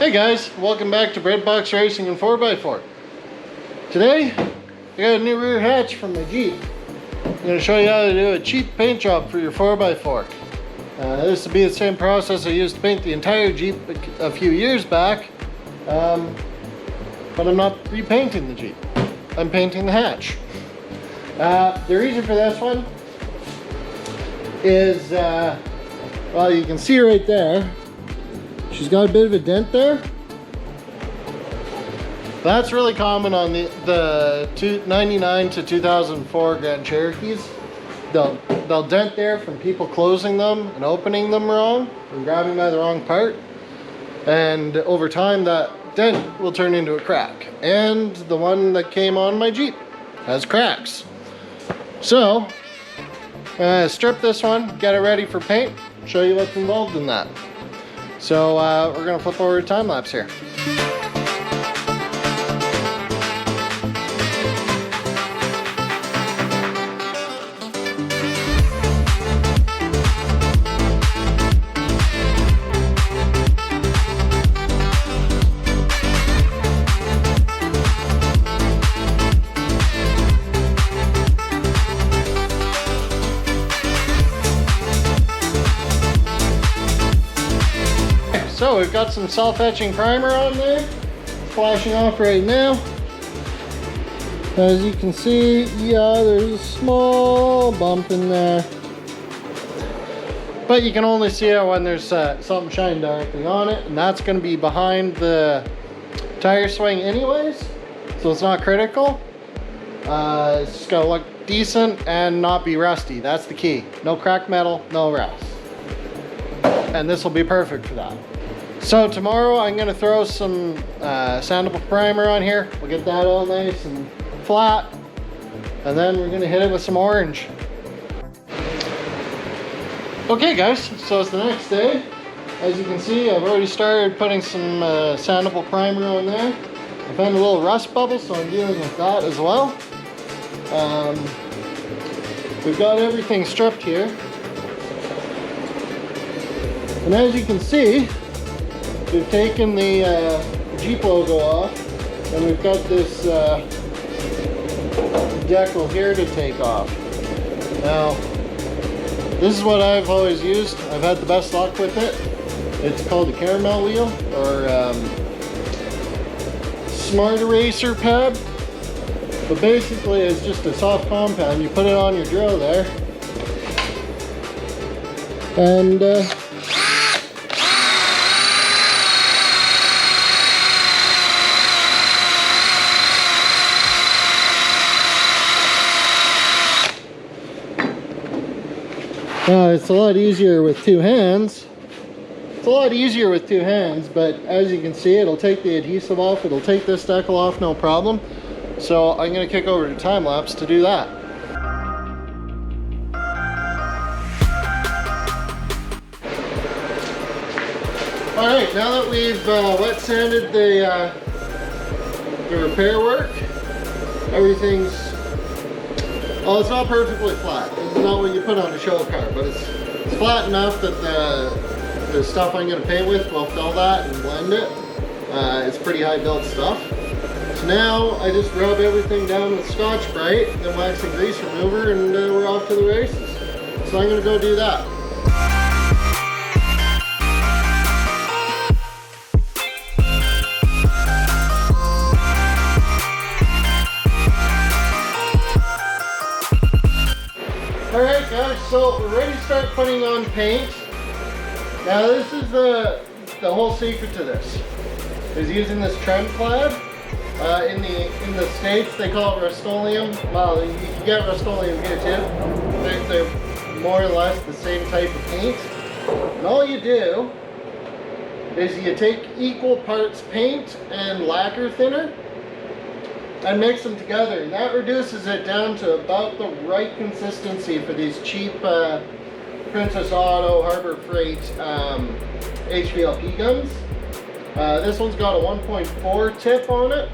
Hey guys, welcome back to Breadbox Racing and 4x4. Today, I got a new rear hatch from my Jeep. I'm going to show you how to do a cheap paint job for your 4x4. This will be the same process I used to paint the entire Jeep a few years back, but I'm not repainting the Jeep. I'm painting the hatch. The reason for this one is, well, you can see right there, she's got a bit of a dent there. That's really common on the 99 to 2004 Grand Cherokees. They'll dent there from people closing them and opening them wrong and grabbing by the wrong part. And over time that dent will turn into a crack. And the one that came on my Jeep has cracks. So, strip this one, get it ready for paint, show you what's involved in that. So we're gonna flip over to time lapse here. So we've got some self-etching primer on there. It's flashing off right now. As you can see, yeah, there's a small bump in there. But you can only see it when there's something shining directly on it, and that's going to be behind the tire swing anyways, so it's not critical. It's just got to look decent and not be rusty. That's the key. No cracked metal, no rust. And this will be perfect for that. So tomorrow I'm going to throw some sandable primer on here. We'll get that all nice and flat. And then we're going to hit it with some orange. Okay guys, so it's the next day. As you can see, I've already started putting some sandable primer on there. I found a little rust bubble, so I'm dealing with that as well. We've got everything stripped here. And as you can see, we've taken the Jeep logo off, and we've got this decal here to take off. Now, this is what I've always used. I've had the best luck with it. It's called a caramel wheel, or smart eraser pad. But basically, it's just a soft compound. You put it on your drill there, and it's a lot easier with two hands. It's a lot easier with two hands, but as you can see, it'll take the adhesive off. It'll take this decal off, no problem. So I'm going to kick over to time lapse to do that. All right, now that we've wet sanded the repair work, everything's, well, it's not perfectly flat. This is not what you put on a show car, but it's flat enough that the stuff I'm going to paint with will fill that and blend it. It's pretty high build stuff. So now I just rub everything down with Scotch-Brite, then wax and grease remover, and we're off to the races. So I'm going to go do that. Alright guys, so we're ready to start putting on paint. Now this is the whole secret to this, is using this trem clad. In the States they call it Rust-Oleum. Well, you can get Rust-Oleum here too. They're more or less the same type of paint. And all you do is you take equal parts paint and lacquer thinner and mix them together, and that reduces it down to about the right consistency for these cheap Princess Auto, Harbor Freight HVLP guns. This one's got a 1.4 tip on it,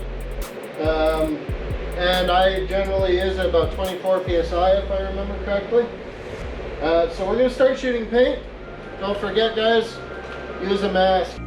and I generally use it about 24 psi if I remember correctly. So we're going to start shooting paint. Don't forget guys, use a mask.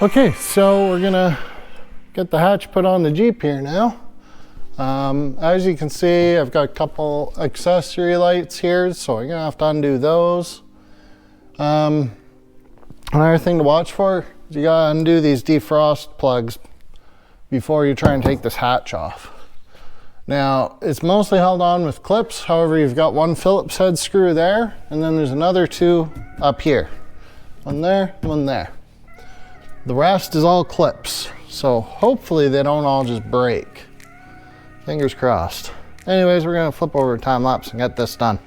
Okay, so we're gonna get the hatch put on the Jeep here now. As you can see, I've got a couple accessory lights here, so we're gonna have to undo those. Another thing to watch for is you gotta undo these defrost plugs before you try and take this hatch off. Now, it's mostly held on with clips. However, you've got one Phillips head screw there, and then there's another two up here. One there, one there. The rest is all clips. So hopefully they don't all just break. Fingers crossed. Anyways, we're gonna flip over time lapse and get this done.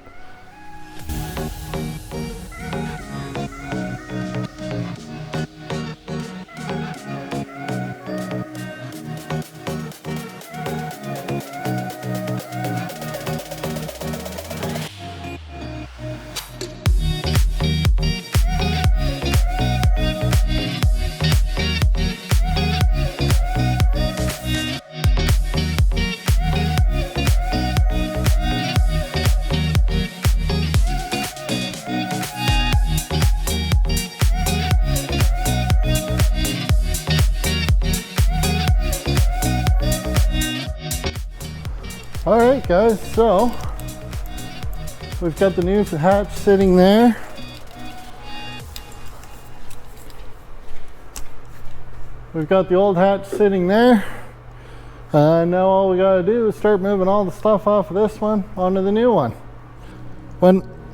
All right, guys, so we've got the new hatch sitting there. We've got the old hatch sitting there. Now all we gotta do is start moving all the stuff off of this one onto the new one.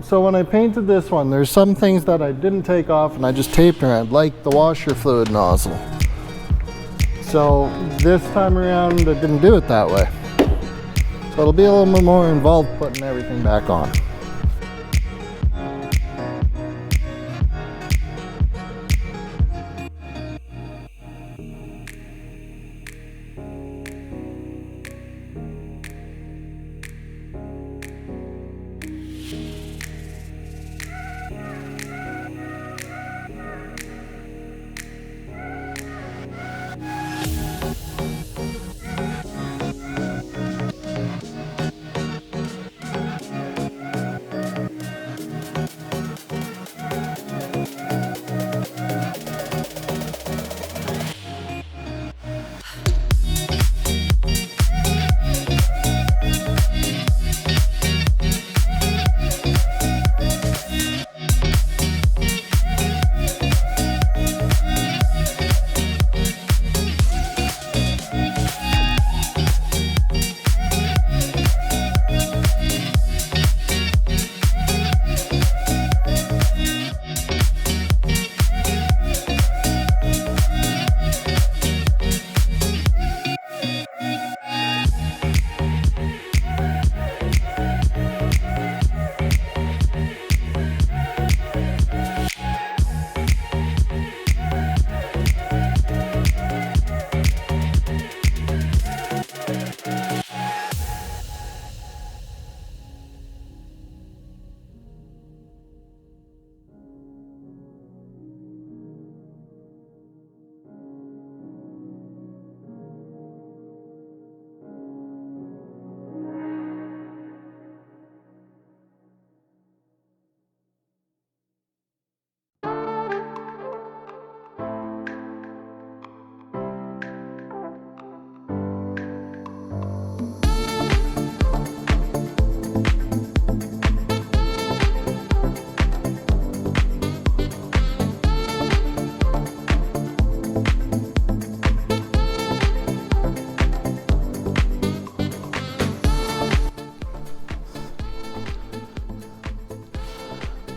So when I painted this one, there's some things that I didn't take off and I just taped around, like the washer fluid nozzle. So this time around, I didn't do it that way. So it'll be a little bit more involved putting everything back on.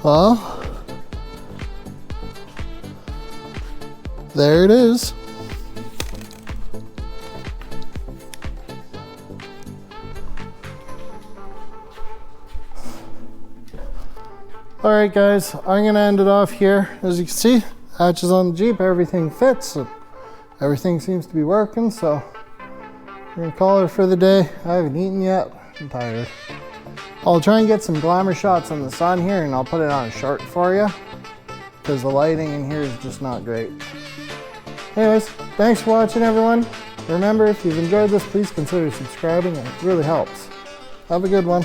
Well, there it is. All right, guys, I'm gonna end it off here. As you can see, hatches on the Jeep, everything fits. And everything seems to be working, so we're gonna call it for the day. I haven't eaten yet, I'm tired. I'll try and get some glamour shots on the sun here and I'll put it on a short for you because the lighting in here is just not great. Anyways, thanks for watching, everyone. Remember, if you've enjoyed this, please consider subscribing. It really helps. Have a good one.